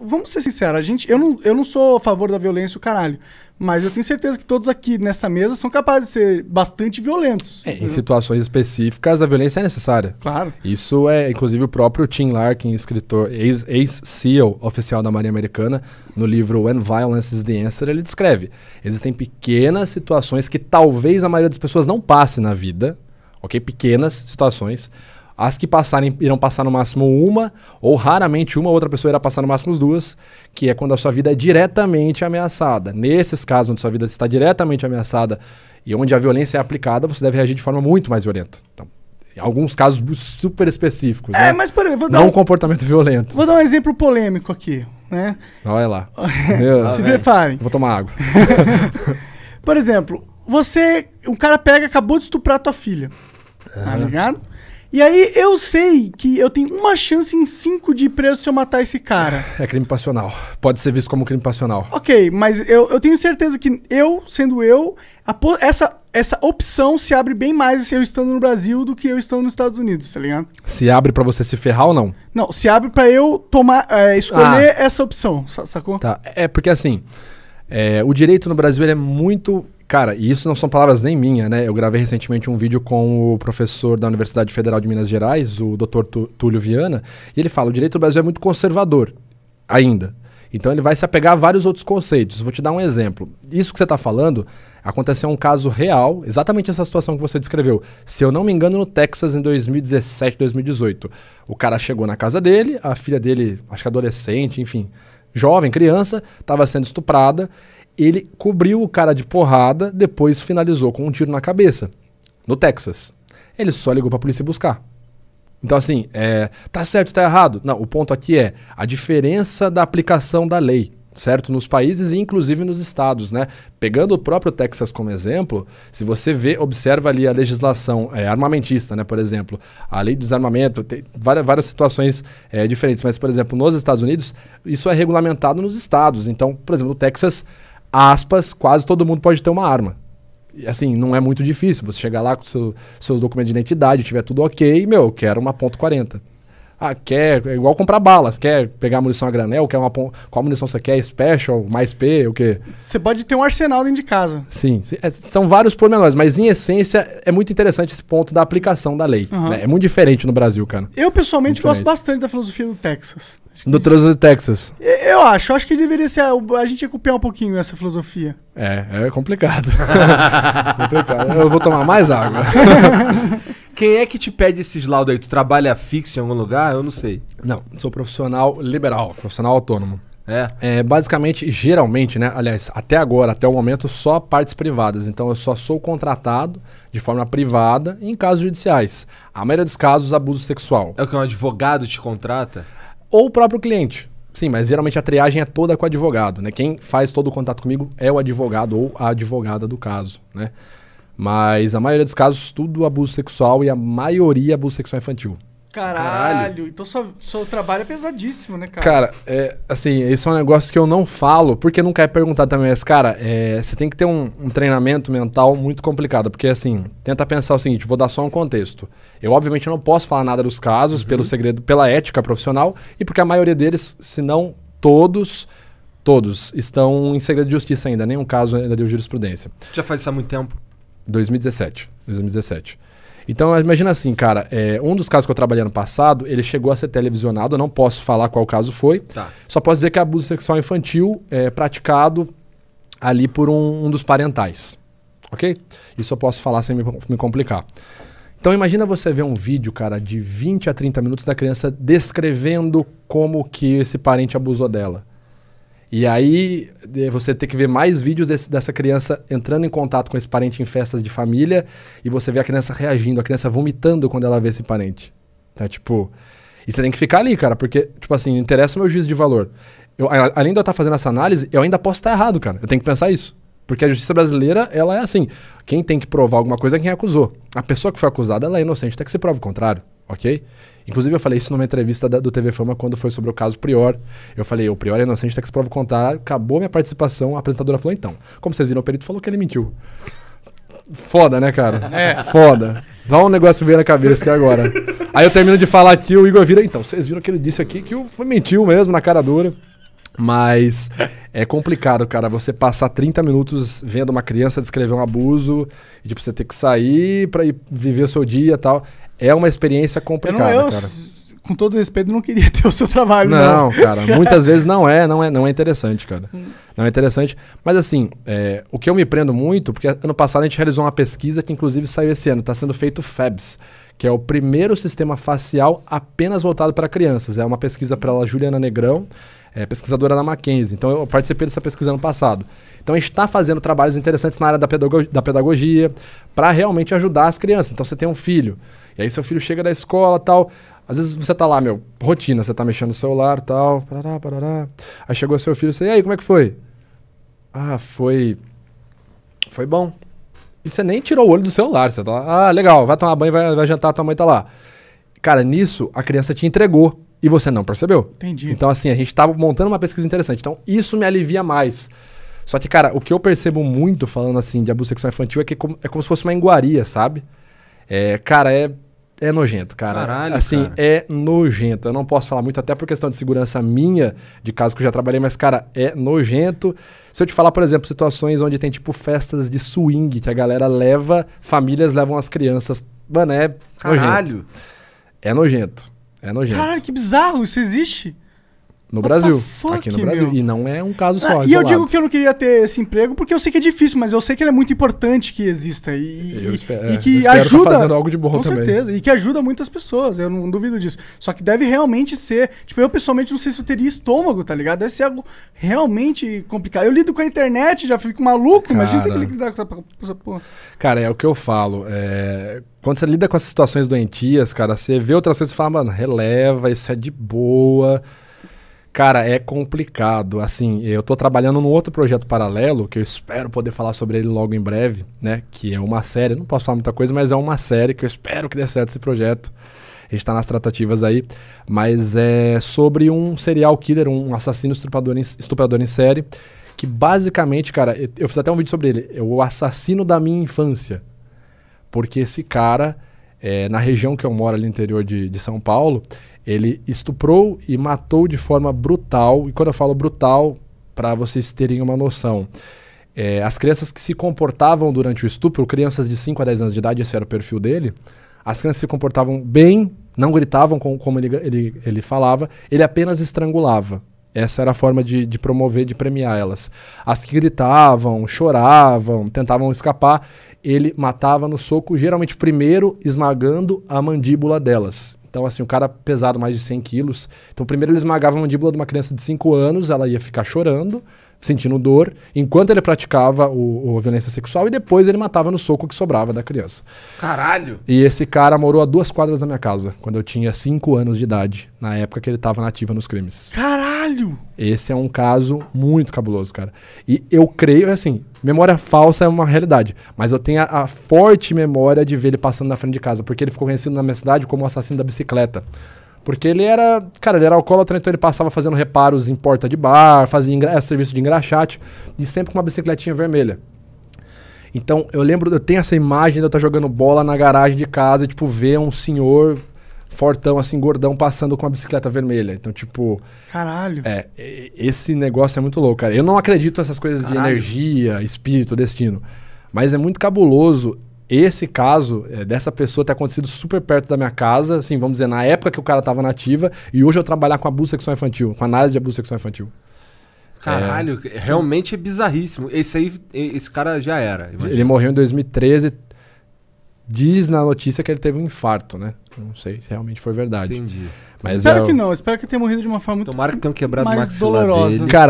Vamos ser sinceros, eu não sou a favor da violência, o caralho. Mas eu tenho certeza que todos aqui nessa mesa são capazes de ser bastante violentos. Em situações específicas, a violência é necessária. Claro. Isso é, inclusive, o próprio Tim Larkin, escritor, ex-SEAL oficial da Marinha Americana, no livro When Violence is the Answer, ele descreve. Existem pequenas situações que talvez a maioria das pessoas não passe na vida, ok? Pequenas situações. As que passarem irão passar no máximo uma, ou raramente uma outra pessoa irá passar no máximo duas, que é quando a sua vida é diretamente ameaçada. Nesses casos onde sua vida está diretamente ameaçada e onde a violência é aplicada, você deve reagir de forma muito mais violenta. Então, em alguns casos super específicos. Né? Mas peraí, não um comportamento violento. Vou dar um exemplo polêmico aqui, né? Olha lá. Se preparem. Vou tomar água. Por exemplo, um cara acabou de estuprar tua filha. Tá ligado? E aí eu sei que eu tenho uma chance em 5 de ir preso se eu matar esse cara. É crime passional. Pode ser visto como crime passional. Ok, mas eu tenho certeza que essa opção se abre bem mais eu estando no Brasil do que eu estando nos Estados Unidos, tá ligado? Se abre pra você se ferrar ou não? Não, se abre pra eu escolher essa opção, sacou? Tá, porque assim, o direito no Brasil ele é muito... Cara, e isso não são palavras nem minhas, né? Eu gravei recentemente um vídeo com o professor da Universidade Federal de Minas Gerais, o Dr. Túlio Viana, e ele fala, o direito do Brasil é muito conservador, ainda. Então ele vai se apegar a vários outros conceitos. Vou te dar um exemplo. Isso que você está falando, aconteceu um caso real, exatamente essa situação que você descreveu. Se eu não me engano, no Texas, em 2017, 2018. O cara chegou na casa dele, a filha dele, acho que adolescente, enfim, jovem, criança, estava sendo estuprada. Ele cobriu o cara de porrada, depois finalizou com um tiro na cabeça, no Texas. Ele só ligou pra polícia buscar. Então assim, tá certo, tá errado? Não, o ponto aqui é a diferença da aplicação da lei, certo? Nos países e inclusive nos estados, né? Pegando o próprio Texas como exemplo, se você observa ali a legislação armamentista, né? Por exemplo, a lei do desarmamento, tem várias situações diferentes, mas por exemplo, nos Estados Unidos, isso é regulamentado nos estados. Então, por exemplo, no Texas, aspas, quase todo mundo pode ter uma arma. E, assim, não é muito difícil. Você chegar lá com seus documentos de identidade, tiver tudo ok, eu quero uma .40. É igual comprar balas. Quer pegar munição a granel? Qual munição você quer? Special? Mais P? O quê? Você pode ter um arsenal dentro de casa. Sim. São vários pormenores, mas em essência é muito interessante esse ponto da aplicação da lei. Né? É muito diferente no Brasil, cara. Eu, pessoalmente, gosto bastante da filosofia do Texas. Do trânsito de Texas. Eu acho que deveria ser. A gente ia copiar um pouquinho essa filosofia. É complicado. Eu vou tomar mais água. Quem é que te pede esses laudos aí? Tu trabalha fixo em algum lugar? Eu não sei. Não, sou profissional liberal, profissional autônomo. Basicamente, geralmente, né? Aliás, até agora, até o momento, só partes privadas. Então eu só sou contratado de forma privada em casos judiciais. A maioria dos casos, abuso sexual. É o que um advogado te contrata? Ou o próprio cliente. Sim, mas geralmente a triagem é toda com o advogado, né? Quem faz todo o contato comigo é o advogado ou a advogada do caso, né? Mas a maioria dos casos, tudo abuso sexual e a maioria abuso sexual infantil. Caralho. Então seu trabalho é pesadíssimo, né, cara? Cara, assim, isso é um negócio que eu não falo, porque nunca é perguntado também. Mas, cara, você tem que ter um treinamento mental muito complicado. Porque, assim, tenta pensar o seguinte, vou dar só um contexto. Eu, obviamente, não posso falar nada dos casos pelo segredo, pela ética profissional, e porque a maioria deles, se não todos estão em segredo de justiça ainda. Nenhum caso ainda deu jurisprudência. Já faz isso há muito tempo? 2017. Então, imagina assim, cara, um dos casos que eu trabalhei ano passado, ele chegou a ser televisionado, eu não posso falar qual caso foi, só posso dizer que é abuso sexual infantil praticado ali por um dos parentais, ok? Isso eu posso falar sem me complicar. Então, imagina você ver um vídeo, cara, de 20 a 30 minutos da criança descrevendo como que esse parente abusou dela. E aí você tem que ver mais vídeos dessa criança entrando em contato com esse parente em festas de família e você vê a criança reagindo, a criança vomitando quando ela vê esse parente. Então, tipo... E você tem que ficar ali, cara, porque, tipo assim, interessa o meu juízo de valor. Além de eu estar fazendo essa análise, eu ainda posso estar errado, cara. Eu tenho que pensar isso. Porque a justiça brasileira, ela é assim. Quem tem que provar alguma coisa é quem acusou. A pessoa que foi acusada, ela é inocente, até que se prove o contrário, ok? Inclusive eu falei isso numa entrevista do TV Fama quando foi sobre o caso Prior. Eu falei, o Prior é inocente, até que se prove o contrário. Acabou minha participação, a apresentadora falou, então, como vocês viram, o perito falou que ele mentiu. Foda, né, cara? Foda. Só um negócio veio na cabeça aqui agora. Aí eu termino de falar aqui, o Igor vira, então, vocês viram que ele disse aqui que mentiu mesmo, na cara dura. Mas é complicado, cara, você passar 30 minutos vendo uma criança descrever um abuso e, tipo, você ter que sair pra ir viver o seu dia e tal. É uma experiência complicada, cara. Com todo respeito, não queria ter o seu trabalho, não. Não, cara, muitas vezes não é interessante, cara. Não é interessante. Mas assim, o que eu me prendo muito, porque ano passado a gente realizou uma pesquisa que inclusive saiu esse ano, está sendo feito o FABS, que é o primeiro sistema facial apenas voltado para crianças. É uma pesquisa pela Juliana Negrão, pesquisadora da Mackenzie. Então eu participei dessa pesquisa ano passado. Então a gente está fazendo trabalhos interessantes na área da pedagogia para realmente ajudar as crianças. Então você tem um filho, e aí seu filho chega da escola e tal. Às vezes você tá lá, rotina, você tá mexendo no celular e tal, parará. Aí chegou seu filho, você, e aí, como é que foi? Ah, foi bom. E você nem tirou o olho do celular, você tá lá, legal, vai tomar banho, vai jantar, tua mãe tá lá. Cara, nisso, a criança te entregou e você não percebeu. Entendi. Então, assim, a gente tava montando uma pesquisa interessante. Então, isso me alivia mais. Só que, cara, o que eu percebo muito falando, assim, de abuso sexual infantil é que é como se fosse uma iguaria, sabe? Cara, é nojento, cara. Caralho, assim, cara. É nojento. Eu não posso falar muito, até por questão de segurança minha, de caso que eu já trabalhei, mas, cara, é nojento. Se eu te falar, por exemplo, situações onde tem, tipo, festas de swing, que a galera famílias levam as crianças. Mano, Caralho. nojento. É nojento. É nojento. Caralho, que bizarro, isso existe? No What Brasil. the fuck, Aqui no Brasil. meu? E não é um caso só. E eu digo que eu não queria ter esse emprego porque eu sei que é difícil, mas eu sei que ele é muito importante que exista e que eu ajuda. tá fazendo algo de bom com também. certeza. E que ajuda muitas pessoas, eu não duvido disso. Só que deve realmente ser. Tipo, eu pessoalmente não sei se eu teria estômago, tá ligado? Deve ser algo realmente complicado. Eu lido com a internet, já fico maluco, imagina ter que lidar com essa porra. Cara, é o que eu falo. Quando você lida com essas situações doentias, cara, você vê outras coisas e fala, mano, releva, isso é de boa. Cara, é complicado. Assim, eu tô trabalhando num outro projeto paralelo, que eu espero poder falar sobre ele logo em breve, né? Que é uma série, não posso falar muita coisa, mas é uma série que eu espero que dê certo esse projeto. A gente tá nas tratativas aí. Mas é sobre um serial killer, um assassino estuprador em série, que basicamente, cara, eu fiz até um vídeo sobre ele, é o assassino da minha infância. Porque esse cara, na região que eu moro ali no interior de São Paulo, ele estuprou e matou de forma brutal. E quando eu falo brutal, para vocês terem uma noção, as crianças que se comportavam durante o estupro, crianças de 5 a 10 anos de idade, esse era o perfil dele, as crianças se comportavam bem, não gritavam como ele falava, ele apenas estrangulava. Essa era a forma de promover, de premiar elas. As que gritavam, choravam, tentavam escapar, ele matava no soco, geralmente primeiro esmagando a mandíbula delas. Então, assim, o cara pesado mais de 100 quilos. Então, primeiro ele esmagava a mandíbula de uma criança de 5 anos, ela ia ficar chorando, sentindo dor, enquanto ele praticava a violência sexual, e depois ele matava no soco que sobrava da criança. Caralho! E esse cara morou a 2 quadras da minha casa, quando eu tinha 5 anos de idade, na época que ele estava na ativa nos crimes. Caralho! Esse é um caso muito cabuloso, cara. E eu creio, assim, memória falsa é uma realidade, mas eu tenho a forte memória de ver ele passando na frente de casa, porque ele ficou conhecido na minha cidade como o assassino da bicicleta. Porque ele era alcoólatra, então ele passava fazendo reparos em porta de bar, fazia serviço de engraxate, e sempre com uma bicicletinha vermelha. Então, eu tenho essa imagem de eu estar jogando bola na garagem de casa e, tipo, ver um senhor fortão, assim, gordão, passando com uma bicicleta vermelha. Então, tipo... Caralho. Esse negócio é muito louco, cara. Eu não acredito nessas coisas de energia, espírito, destino. Mas é muito cabuloso esse caso dessa pessoa ter acontecido super perto da minha casa, assim, vamos dizer, na época que o cara tava na ativa, e hoje eu trabalhar com abuso sexual infantil, com análise de abuso sexual infantil. Caralho, realmente é bizarríssimo. Esse cara já era. Imagina. Ele morreu em 2013. Diz na notícia que ele teve um infarto, né? Não sei se realmente foi verdade. Entendi. Mas Espero que não. Espero que tenha morrido de uma forma muito Tomara que tenham quebrado o mais maxilar dolorosa. dele. Cara,